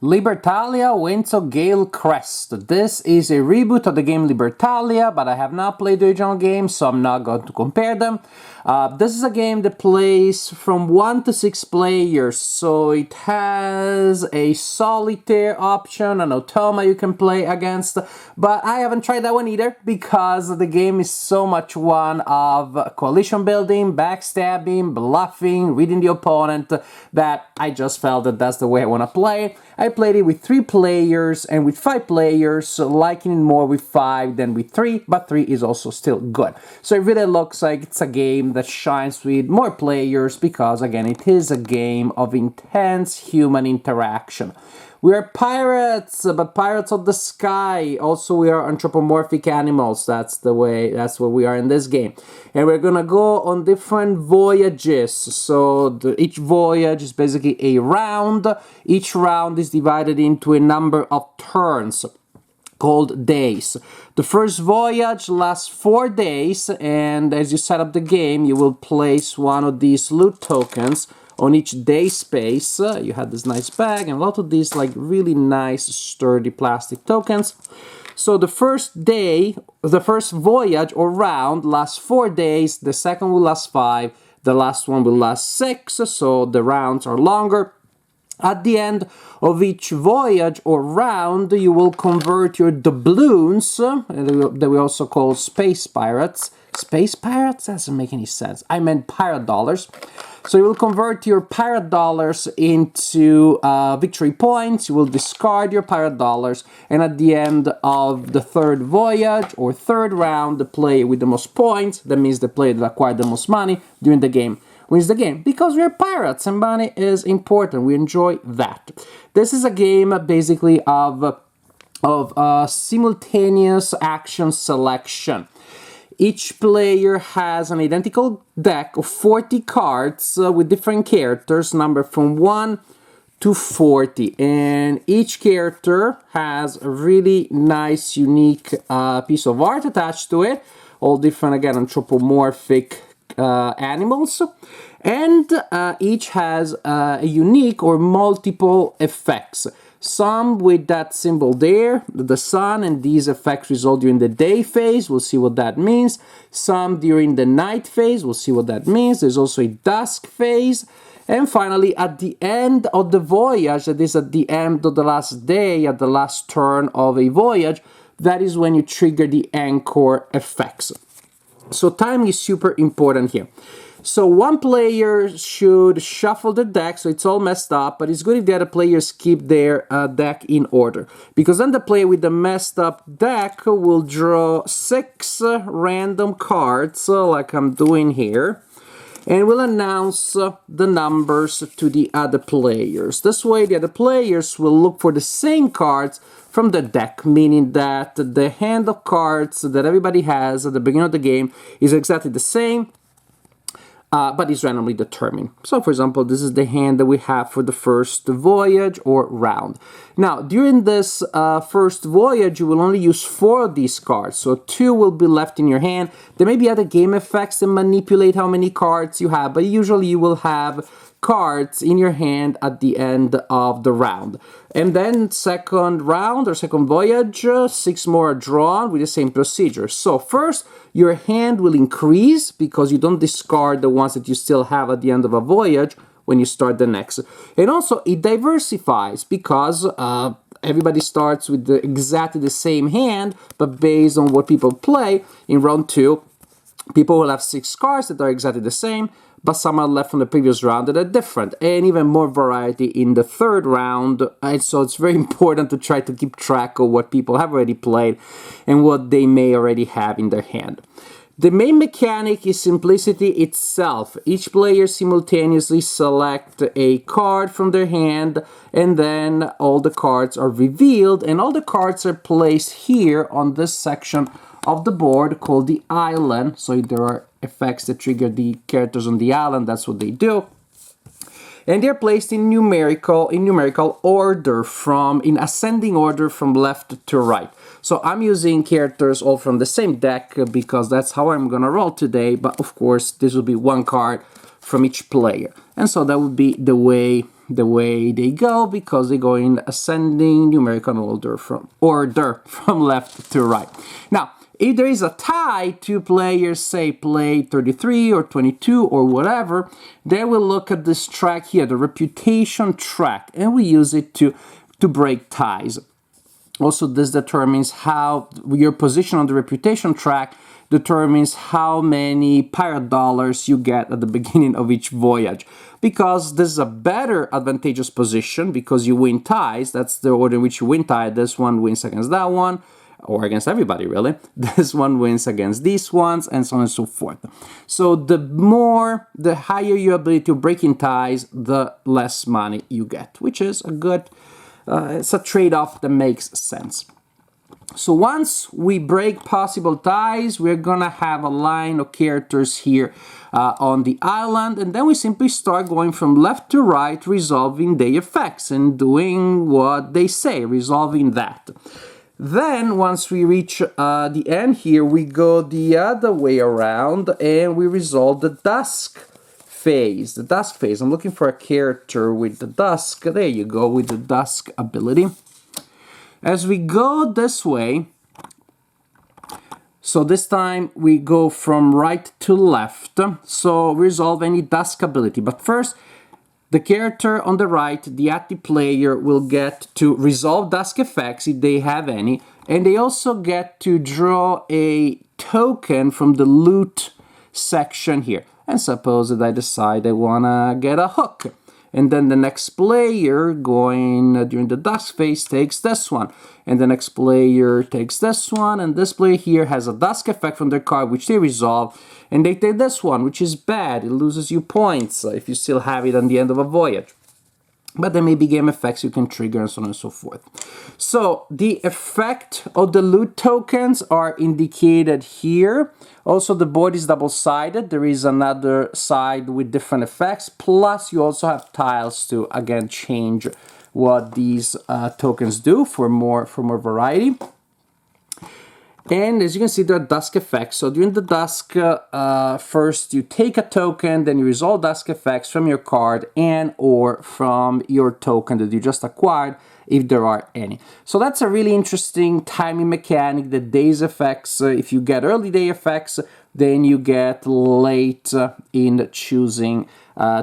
Libertalia wins to Galecrest. This is a reboot of the game Libertalia, but I have not played the original game, so I'm not going to compare them. This is a game that plays from 1 to 6 players, so it has a solitaire option, an automa you can play against, but I haven't tried that one either because the game is so much one of coalition building, backstabbing, bluffing, reading the opponent, that I just felt that that's the way I want to play. I played it with 3 players and with 5 players, liking it more with 5 than with 3, but 3 is also still good. So it really looks like it's a game that shines with more players because, again, it is a game of intense human interaction. We are pirates, but pirates of the sky. Also, we are anthropomorphic animals. That's what we are in this game. And we're gonna go on different voyages. So each voyage is basically a round. Each round is divided into a number of turns called days. The first voyage lasts 4 days, and as you set up the game, you will place one of these loot tokens on each day space. You have this nice bag and a lot of these like really nice sturdy plastic tokens. So the first day, the first voyage or round lasts 4 days, the second will last 5, the last one will last 6, so the rounds are longer. At the end of each voyage or round, you will convert your doubloons, that we also call space pirates. Space pirates? That doesn't make any sense. I meant pirate dollars. So you will convert your pirate dollars into victory points. You will discard your pirate dollars, and at the end of the third voyage or third round, the player with the most points, that means the player that acquired the most money during the game, wins the game, because we're pirates and money is important. We enjoy that. This is a game basically of simultaneous action selection. Each player has an identical deck of 40 cards with different characters numbered from 1 to 40, and each character has a really nice unique piece of art attached to it, all different, again, anthropomorphic animals, and each has a unique or multiple effects. Some with that symbol there, the sun, and these effects result during the day phase. We'll see what that means. Some during the night phase. We'll see what that means. There's also a dusk phase. And finally, at the end of the voyage, that is at the end of the last day, at the last turn of a voyage, that is when you trigger the anchor effects. So timing is super important here. So one player should shuffle the deck, so it's all messed up, but it's good if the other players keep their deck in order, because then the player with the messed up deck will draw 6 random cards, like I'm doing here, and will announce the numbers to the other players. This way the other players will look for the same cards from the deck, meaning that the hand of cards that everybody has at the beginning of the game is exactly the same, but is randomly determined. So, for example, this is the hand that we have for the first voyage or round. Now, during this first voyage, you will only use 4 of these cards, so 2 will be left in your hand. There may be other game effects that manipulate how many cards you have, but usually you will have cards in your hand at the end of the round. And then second round or second voyage, 6 more are drawn with the same procedure. So first, your hand will increase because you don't discard the ones that you still have at the end of a voyage when you start the next. And also, it diversifies because everybody starts with exactly the same hand, but based on what people play in round 2, people will have 6 cards that are exactly the same, but some are left from the previous round that are different, and even more variety in the third round. And so it's very important to try to keep track of what people have already played and what they may already have in their hand. The main mechanic is simplicity itself. Each player simultaneously select a card from their hand, and then all the cards are revealed, and all the cards are placed here on this section of the board called the island. So there are effects that trigger the characters on the island. That's what they do. And they're placed in numerical order, in ascending order from left to right. So I'm using characters all from the same deck because that's how I'm gonna roll today, but of course this will be one card from each player. And so that would be the way the way they go because they go in ascending numerical order from left to right. Now, if there is a tie, two players say play 33 or 22 or whatever, they will look at this track here, the reputation track, and we use it to break ties. Also, this determines how your position on the reputation track determines how many pirate dollars you get at the beginning of each voyage. Because this is a better advantageous position because you win ties. That's the order in which you win ties. This one wins against that one, or against everybody really. This one wins against these ones, and so on and so forth. So the higher your ability to break in ties, the less money you get, which is a good, it's a trade-off that makes sense. So once we break possible ties, we're gonna have a line of characters here on the island, and then we simply start going from left to right, resolving their effects and doing what they say, resolving that. Then, once we reach the end here, we go the other way around and we resolve the dusk phase. The dusk phase. I'm looking for a character with the dusk. There you go, with the dusk ability. As we go this way, so this time we go from right to left, so resolve any dusk ability. But first, the character on the right, the active player, will get to resolve dusk effects if they have any, and they also get to draw a token from the loot section here. And suppose that I decide I wanna get a hook. And then the next player going during the dusk phase takes this one. And the next player takes this one. And this player here has a dusk effect from their card, which they resolve. And they take this one, which is bad. It loses you points if you still have it at the end of a voyage. But there may be game effects you can trigger and so on and so forth. So the effect of the loot tokens are indicated here. Also, the board is double-sided. There is another side with different effects. Plus, you also have tiles to, again, change what these tokens do for more variety. And as you can see, there are dusk effects. So during the dusk, first you take a token, then you resolve dusk effects from your card and or from your token that you just acquired, if there are any. So that's a really interesting timing mechanic, the days effects. If you get early day effects, then you get late in choosing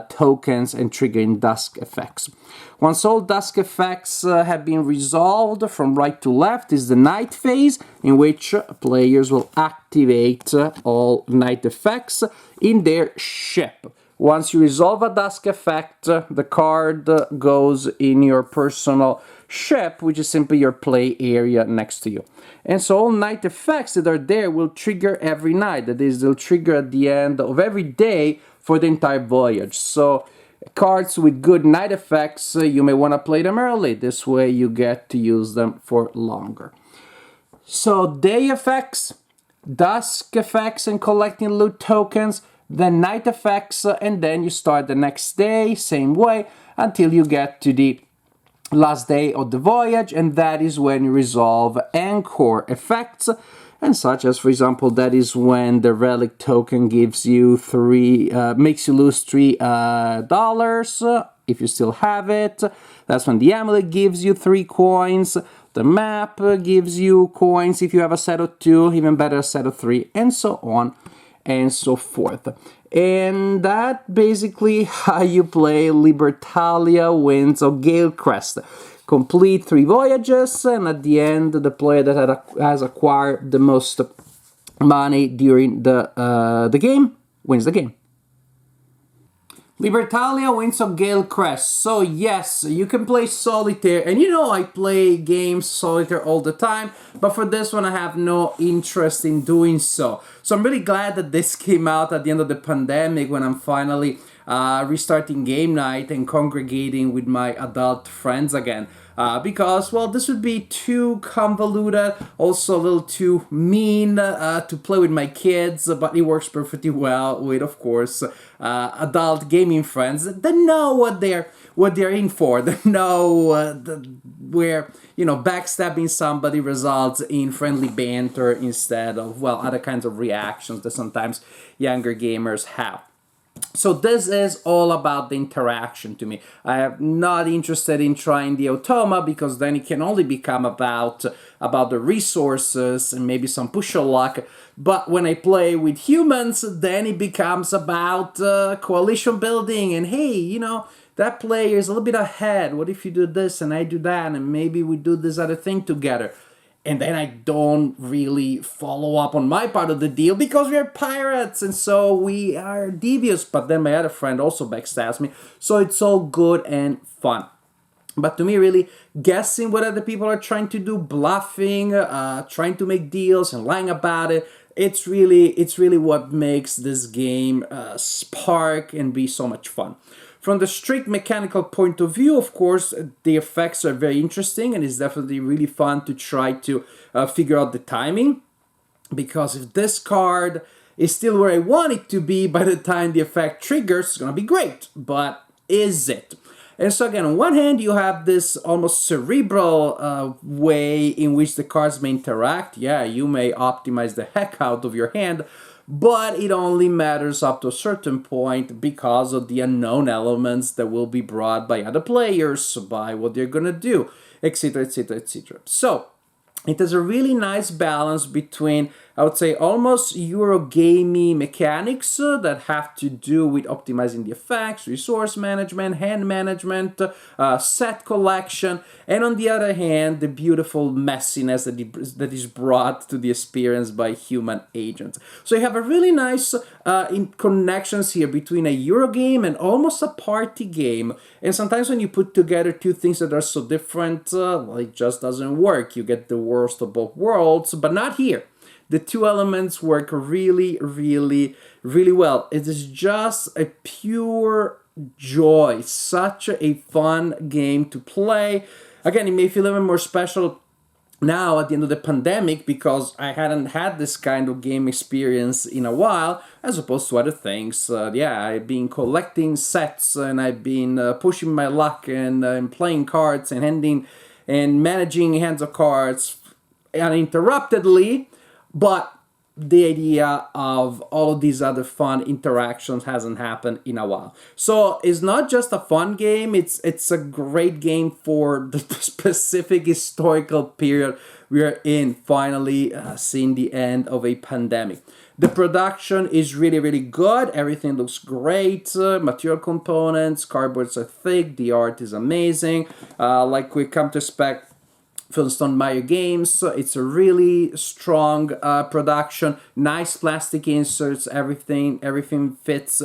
tokens and triggering dusk effects. Once all dusk effects have been resolved from right to left is the night phase, in which players will activate all night effects in their ship. Once you resolve a dusk effect, the card goes in your personal ship, which is simply your play area next to you. And so all night effects that are there will trigger every night. That is, they'll trigger at the end of every day for the entire voyage. So cards with good night effects, you may want to play them early. This way you get to use them for longer. So day effects, dusk effects and collecting loot tokens, then night effects, and then you start the next day, same way, until you get to the last day of the voyage, and that is when you resolve anchor effects, and such as, for example, that is when the relic token gives you makes you lose $3 if you still have it. That's when the amulet gives you 3 coins. The map gives you coins if you have a set of 2, even better a set of 3, and so on and so forth. And that basically how you play Libertalia Winds of Galecrest. Complete 3 voyages, and at the end, the player that has acquired the most money during the game wins the game. Libertalia Winds of Galecrest. So yes, you can play solitaire, and you know I play games solitaire all the time, but for this one I have no interest in doing so. So I'm really glad that this came out at the end of the pandemic when I'm finally restarting game night and congregating with my adult friends again. Because, well, this would be too convoluted, also a little too mean to play with my kids, but it works perfectly well with, of course, adult gaming friends that know what they're in for. They know where, you know, backstabbing somebody results in friendly banter instead of, well, other kinds of reactions that sometimes younger gamers have. So this is all about the interaction to me. I am not interested in trying the automa because then it can only become about the resources and maybe some push your luck. But when I play with humans, then it becomes about coalition building and hey, that player is a little bit ahead. What if you do this and I do that and maybe we do this other thing together? And then I don't really follow up on my part of the deal because we are pirates and so we are devious. But then my other friend also backstabs me. So it's all good and fun. But to me, really, guessing what other people are trying to do, bluffing, trying to make deals and lying about it, it's really what makes this game spark and be so much fun. From the strict mechanical point of view, of course, the effects are very interesting and it's definitely really fun to try to figure out the timing. Because if this card is still where I want it to be by the time the effect triggers, it's going to be great. But is it? And so again, on one hand, you have this almost cerebral way in which the cards may interact. Yeah, you may optimize the heck out of your hand, but it only matters up to a certain point because of the unknown elements that will be brought by other players, by what they're gonna do, etc., etc., etc. So it has a really nice balance between, I would say, almost Eurogamey mechanics that have to do with optimizing the effects, resource management, hand management, set collection, and on the other hand, the beautiful messiness that is brought to the experience by human agents. So you have a really nice connections here between a Eurogame and almost a party game. And sometimes when you put together two things that are so different, it just doesn't work. You get the worst of both worlds, but not here. The two elements work really, really, really well. It is just a pure joy. Such a fun game to play. Again, it may feel even more special now at the end of the pandemic because I hadn't had this kind of game experience in a while as opposed to other things. I've been collecting sets and I've been pushing my luck and playing cards and handing and managing hands of cards uninterruptedly, but the idea of all of these other fun interactions hasn't happened in a while. So it's not just a fun game, it's a great game for the specific historical period we are in, finally seeing the end of a pandemic. The production is really, really good. Everything looks great. Material components, cardboards are thick. The art is amazing. Like we come to expect from Stone Meyer Games. It's a really strong production, nice plastic inserts, everything fits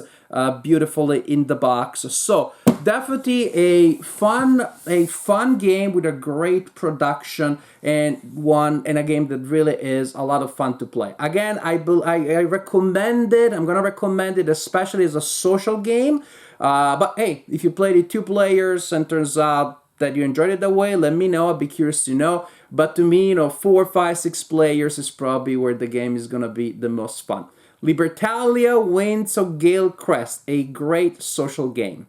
beautifully in the box. So definitely a fun game with a great production and a game that really is a lot of fun to play. Again, I recommend it. I'm gonna recommend it especially as a social game. But hey, if you played it 2 players and turns out that you enjoyed it that way, let me know. I'd be curious to know. But to me, 4, 5, 6 players is probably where the game is gonna be the most fun. Libertalia wins of Galecrest, a great social game.